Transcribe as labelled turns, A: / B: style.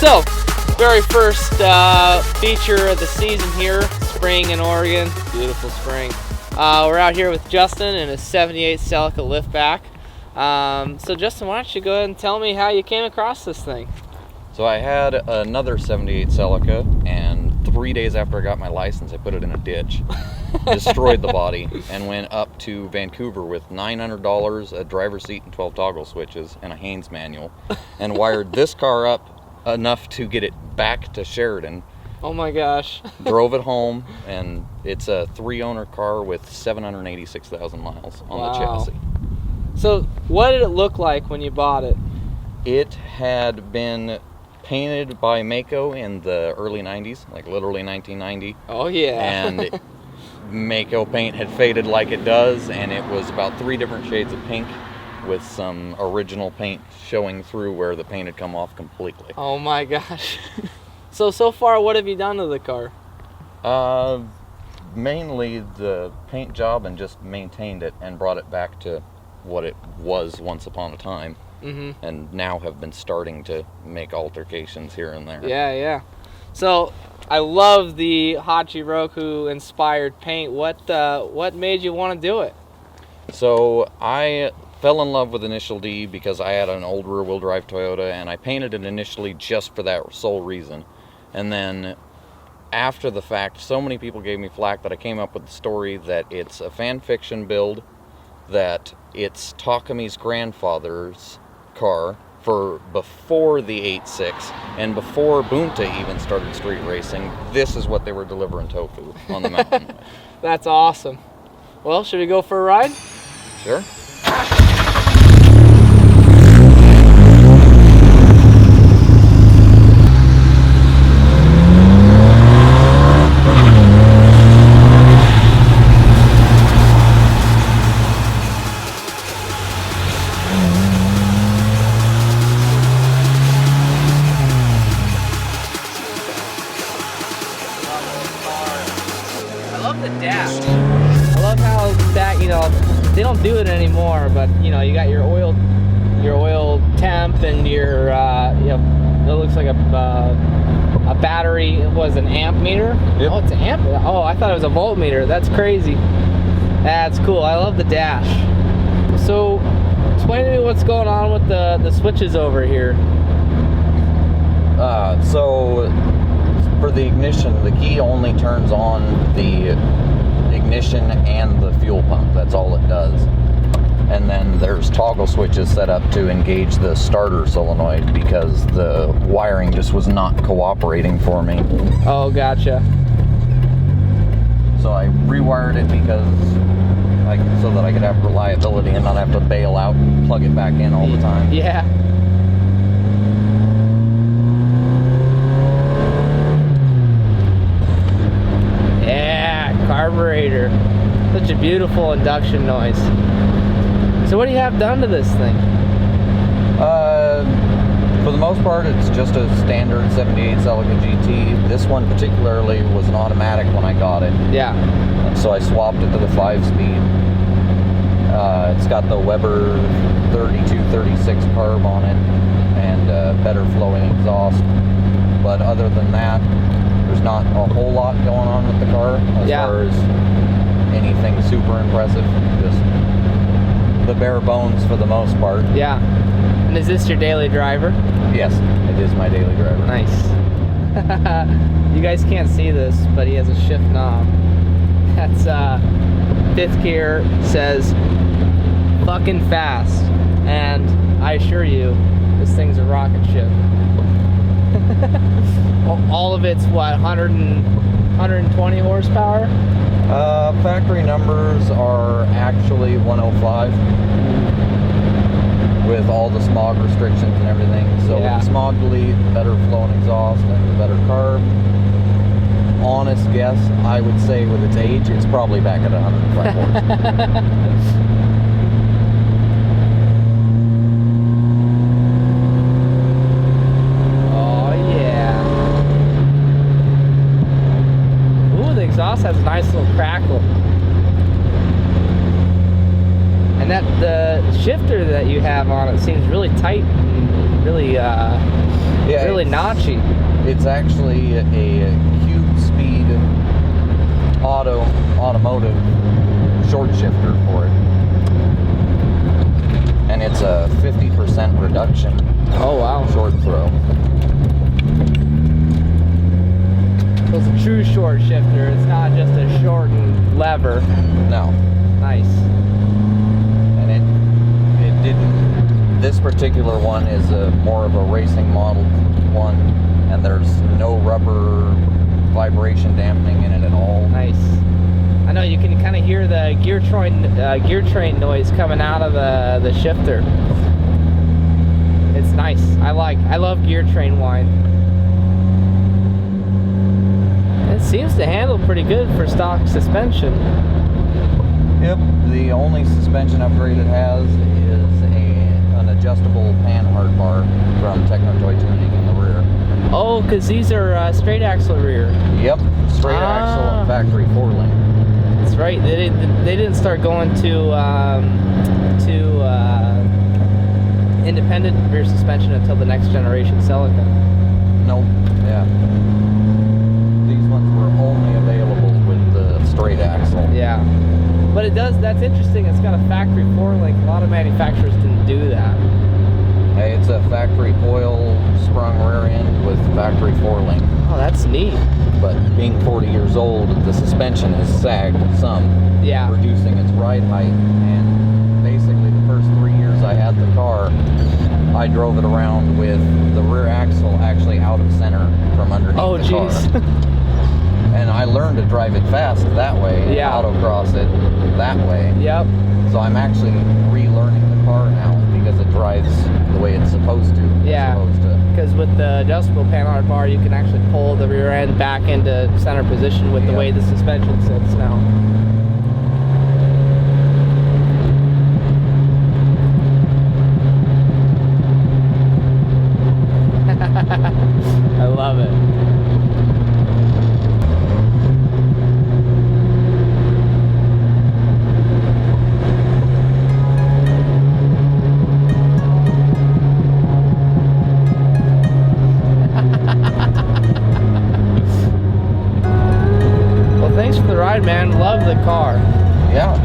A: So, very first feature of the season here, spring in Oregon, beautiful spring. We're out here with Justin in a 78 Celica Liftback. So Justin, why don't you go ahead and tell me how you came across this thing?
B: So I had another 78 Celica, and 3 days after I got my license, I put it in a ditch, destroyed the body, and went up to Vancouver with $900, a driver's seat and 12 toggle switches, and a Haynes manual, and wired this car up enough to get it back to Sheridan.
A: Oh my gosh.
B: Drove it home, and it's a 3-owner car with 786,000 miles on the chassis.
A: So what did it look like when you bought it?
B: It had been painted by Mako in the early 90s, like literally 1990.
A: Oh yeah.
B: And Mako paint had faded like it does, and it was about 3 different shades of pink with some original paint showing through where the paint had come off completely.
A: Oh my gosh. So far, what have you done to the car?
B: Mainly the paint job, and just maintained it and brought it back to what it was once upon a time. Mm-hmm. And now have been starting to make altercations here and there.
A: Yeah. So I love the Hachiroku inspired paint. What made you want to do it?
B: So I fell in love with Initial D because I had an old rear-wheel drive Toyota, and I painted it initially just for that sole reason. And then after the fact, so many people gave me flack that I came up with the story that it's a fan fiction build, that it's Takami's grandfather's car for before the 8.6 and before Bunta even started street racing. This is what they were delivering Tofu on the mountain.
A: That's awesome. Well, should we go for a ride?
B: Sure.
A: I love the dash. I love how that, they don't do it anymore, but you got your oil temp and your it looks like a battery. It was an amp meter.
B: Yep.
A: Oh, it's an amp. Oh, I thought it was a voltmeter. That's crazy. That's cool. I love the dash. So explain to me what's going on with the switches over here.
B: So for the ignition, the key only turns on the ignition and the fuel pump. That's all it does. And then there's toggle switches set up to engage the starter solenoid because the wiring just was not cooperating for me.
A: Oh, gotcha.
B: So I rewired it so that I could have reliability and not have to bail out and plug it back in all the time.
A: Yeah. Carburetor. Such a beautiful induction noise. So what do you have done to this thing?
B: For the most part, it's just a standard 78 Celica GT. This one particularly was an automatic when I got it.
A: Yeah.
B: And so I swapped it to the 5-speed. It's got the Weber 3236 carb on it and better flowing exhaust. But other than that, there's not a whole lot going on with the car as far as anything super impressive. Just the bare bones for the most part.
A: Yeah. And is this your daily driver?
B: Yes, it is my daily driver.
A: Nice. You guys can't see this, but he has a shift knob. That's 5th gear, says fucking fast. And I assure you, this thing's a rocket ship. All of it's what, 120 horsepower?
B: Factory numbers are actually 105 with all the smog restrictions and everything. So with the smog delete, better flow and exhaust, and the better carb. Honest guess, I would say with its age, it's probably back at 105 horse.
A: Exhaust has a nice little crackle, and that the shifter that you have on it seems really tight and really
B: Yeah,
A: really notchy.
B: It's actually a cube speed automotive short shifter for it. And it's a 50% reduction.
A: Oh wow.
B: Short throw.
A: So it's a true short shifter. It's not just a shortened lever.
B: No.
A: Nice.
B: And it didn't. This particular one is more of a racing model one, and there's no rubber vibration dampening in it at all.
A: Nice. I know you can kind of hear the gear train noise coming out of the shifter. It's nice. I love gear train whine. It seems to handle pretty good for stock suspension.
B: Yep. The only suspension upgrade it has is an adjustable pan hard bar from Techno-Toy Tuning in the rear.
A: Oh, because these are straight axle rear.
B: Yep. Straight axle and factory 4-link.
A: That's right. They didn't start going to independent rear suspension until the next generation Celica.
B: Nope. Yeah. These ones were only available with the straight axle.
A: Yeah. But it does. That's interesting. It's got a factory 4-link. A lot of manufacturers didn't do that.
B: Hey, it's a factory coil sprung rear end with factory 4-link.
A: Oh, that's neat.
B: But being 40 years old, the suspension has sagged some,
A: Yeah.
B: reducing its ride height. And basically, the first 3 years I had the car, I drove it around with the rear axle actually out of center from underneath
A: Oh,
B: the car.
A: jeez.
B: And I learned to drive it fast that way, and
A: Yeah.
B: autocross it that way.
A: Yep.
B: So I'm actually relearning the car now because it drives the way it's supposed to.
A: Yeah. Because with the adjustable pan hard bar, you can actually pull the rear end back into center position with the way the suspension sits now. I love it. Well, thanks for the ride, man. Love the car.
B: Yeah,